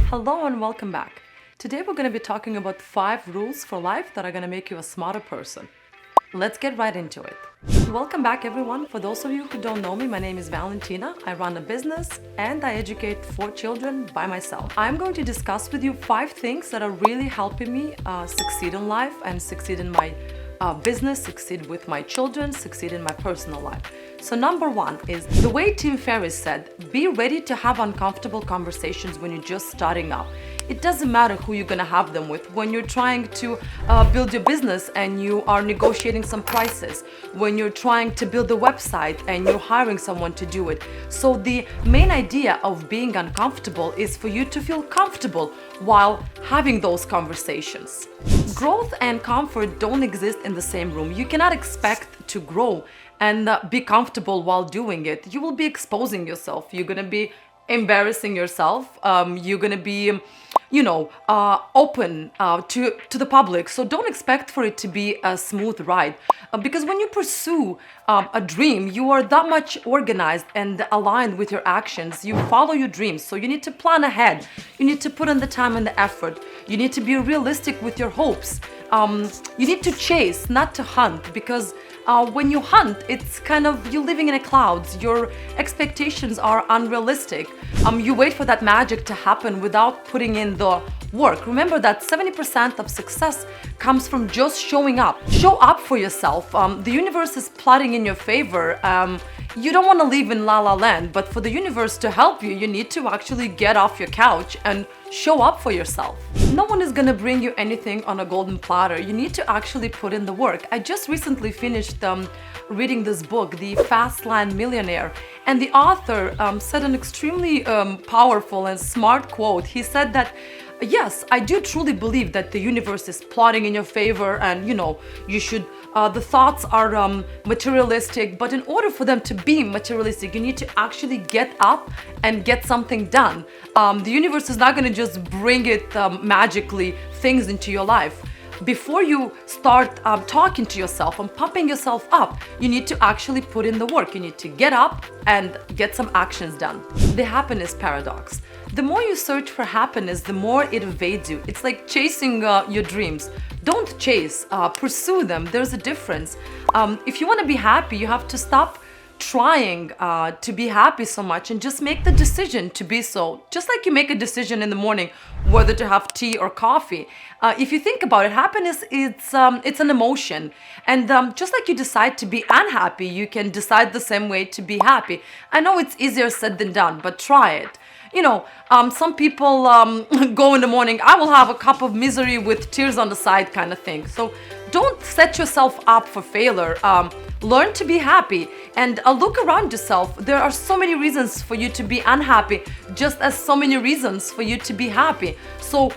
Hello and welcome back. Today we're going to be talking about 5 rules for life that are going to make you a smarter person. Let's get right into it. Welcome back everyone. For those of you who don't know me, my name is Valentina. I run a business and I educate 4 children by myself. I'm going to discuss with you 5 things that are really helping me succeed in life and succeed in my business, succeed with my children, succeed in my personal life. So number 1 is the way Tim Ferriss said, be ready to have uncomfortable conversations when you're just starting up. It doesn't matter who you're gonna have them with. When you're trying to build your business and you are negotiating some prices, when you're trying to build a website and you're hiring someone to do it. So the main idea of being uncomfortable is for you to feel comfortable while having those conversations. Growth and comfort don't exist in the same room. You cannot expect to grow and be comfortable while doing it. You will be exposing yourself. You're gonna be embarrassing yourself. You're gonna be open to the public. So don't expect for it to be a smooth ride. Because when you pursue a dream, you are that much organized and aligned with your actions. You follow your dreams. So you need to plan ahead. You need to put in the time and the effort. You need to be realistic with your hopes. You need to chase, not to hunt, because when you hunt, it's kind of you living in the clouds. Your expectations are unrealistic. You wait for that magic to happen without putting in the work. Remember that 70% of success comes from just showing up. Show up for yourself. The universe is plotting in your favor. You don't want to live in la la land, but for the universe to help you, you need to actually get off your couch and show up for yourself. No one is gonna bring you anything on a golden platter. You need to actually put in the work. I just recently finished reading this book, The Fast Lane Millionaire, and the author said an extremely powerful and smart quote. He said that, yes, I do truly believe that the universe is plotting in your favor and you should, the thoughts are materialistic, but in order for them to be materialistic, you need to actually get up and get something done. The universe is not going to just bring it magically, things into your life. Before you start talking to yourself and pumping yourself up, you need to actually put in the work. You need to get up and get some actions done. The happiness paradox. The more you search for happiness, the more it evades you. It's like chasing your dreams. Don't chase, pursue them. There's a difference. If you want to be happy, you have to stop trying to be happy so much and just make the decision to be so. Just like you make a decision in the morning whether to have tea or coffee. If you think about it, happiness it's an emotion, and just like you decide to be unhappy, you can decide the same way to be happy. I know it's easier said than done, but try it. Some people go in the morning, I will have a cup of misery with tears on the side kind of thing. So don't set yourself up for failure. Learn to be happy and look around yourself. There are so many reasons for you to be unhappy, just as so many reasons for you to be happy. So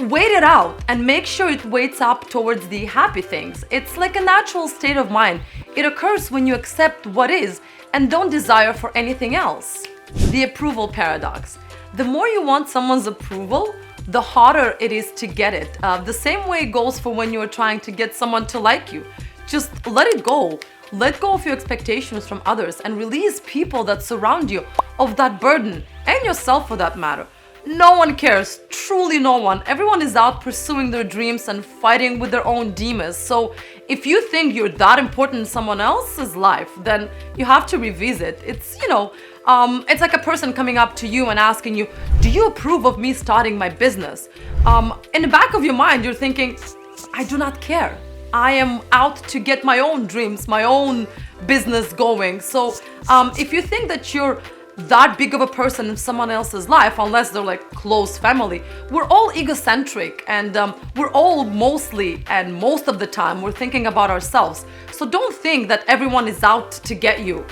wait it out and make sure it weights up towards the happy things. It's like a natural state of mind. It occurs when you accept what is and don't desire for anything else. The approval paradox. The more you want someone's approval, the harder it is to get it. The same way goes for when you're trying to get someone to like you. Just let it go. Let go of your expectations from others and release people that surround you of that burden, and yourself for that matter. No one cares, truly no one. Everyone is out pursuing their dreams and fighting with their own demons. So if you think you're that important in someone else's life, then you have to revisit. It's like a person coming up to you and asking you, do you approve of me starting my business? In the back of your mind, you're thinking, I do not care. I am out to get my own dreams, my own business going. So if you think that you're that big of a person in someone else's life, unless they're like close family, we're all egocentric, and we're all mostly and most of the time we're thinking about ourselves. So don't think that everyone is out to get you.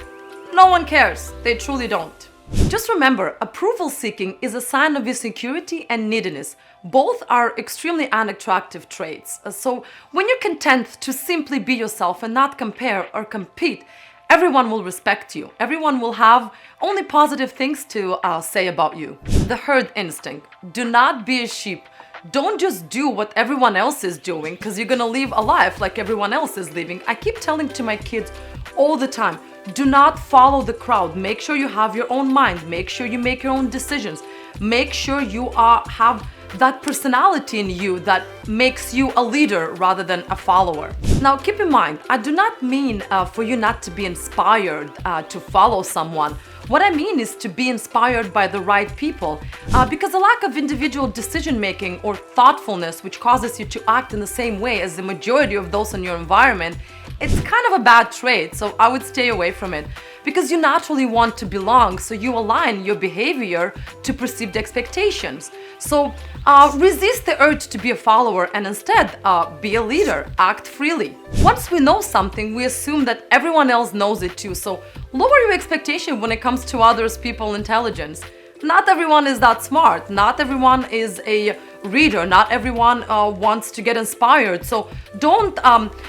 No one cares. They truly don't. Just remember, approval seeking is a sign of insecurity and neediness. Both are extremely unattractive traits. So when you're content to simply be yourself and not compare or compete, everyone will respect you. Everyone will have only positive things to say about you. The herd instinct. Do not be a sheep. Don't just do what everyone else is doing, because you're gonna live a life like everyone else is living. I keep telling to my kids all the time, do not follow the crowd. Make sure you have your own mind. Make sure you make your own decisions. make sure you have that personality in you that makes you a leader rather than a follower. Now, keep in mind, I do not mean for you not to be inspired to follow someone. What I mean is to be inspired by the right people, because a lack of individual decision-making or thoughtfulness, which causes you to act in the same way as the majority of those in your environment, it's kind of a bad trait, so I would stay away from it. Because you naturally want to belong, so you align your behavior to perceived expectations. So resist the urge to be a follower and instead be a leader, act freely. Once we know something, we assume that everyone else knows it too, so lower your expectation when it comes to others' people's intelligence. Not everyone is that smart, not everyone is a reader, not everyone wants to get inspired, so don't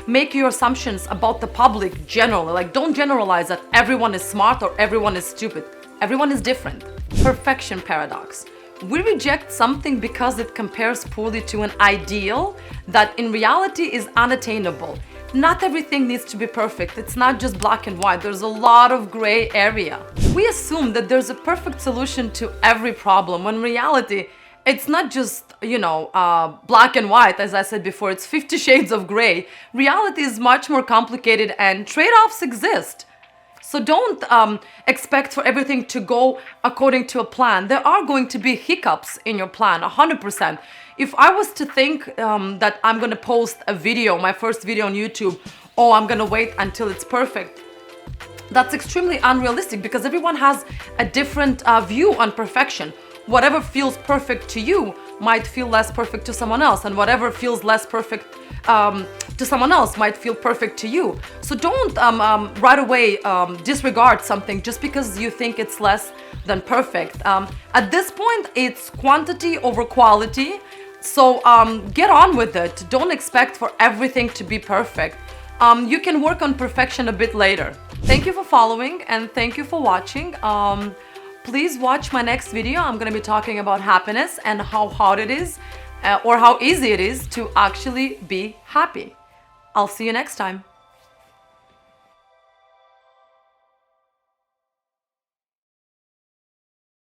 make your assumptions about the public generally. Like, don't generalize that everyone is smart or everyone is stupid. Everyone is different. Perfection paradox. We reject something because it compares poorly to an ideal that in reality is unattainable. Not everything needs to be perfect. It's not just black and white. There's a lot of gray area. We assume that there's a perfect solution to every problem, when in reality, it's not just, black and white. As I said before, it's 50 shades of gray. Reality is much more complicated and trade-offs exist. So don't expect for everything to go according to a plan. There are going to be hiccups in your plan, 100%. If I was to think that I'm going to post a video, my first video on YouTube, or I'm going to wait until it's perfect, that's extremely unrealistic because everyone has a different view on perfection. Whatever feels perfect to you might feel less perfect to someone else, and whatever feels less perfect to someone else might feel perfect to you. So don't right away disregard something just because you think it's less than perfect. At this point, it's quantity over quality. So get on with it. Don't expect for everything to be perfect. You can work on perfection a bit later. Thank you for following and thank you for watching. Please watch my next video. I'm going to be talking about happiness and how hard it is or how easy it is to actually be happy. I'll see you next time.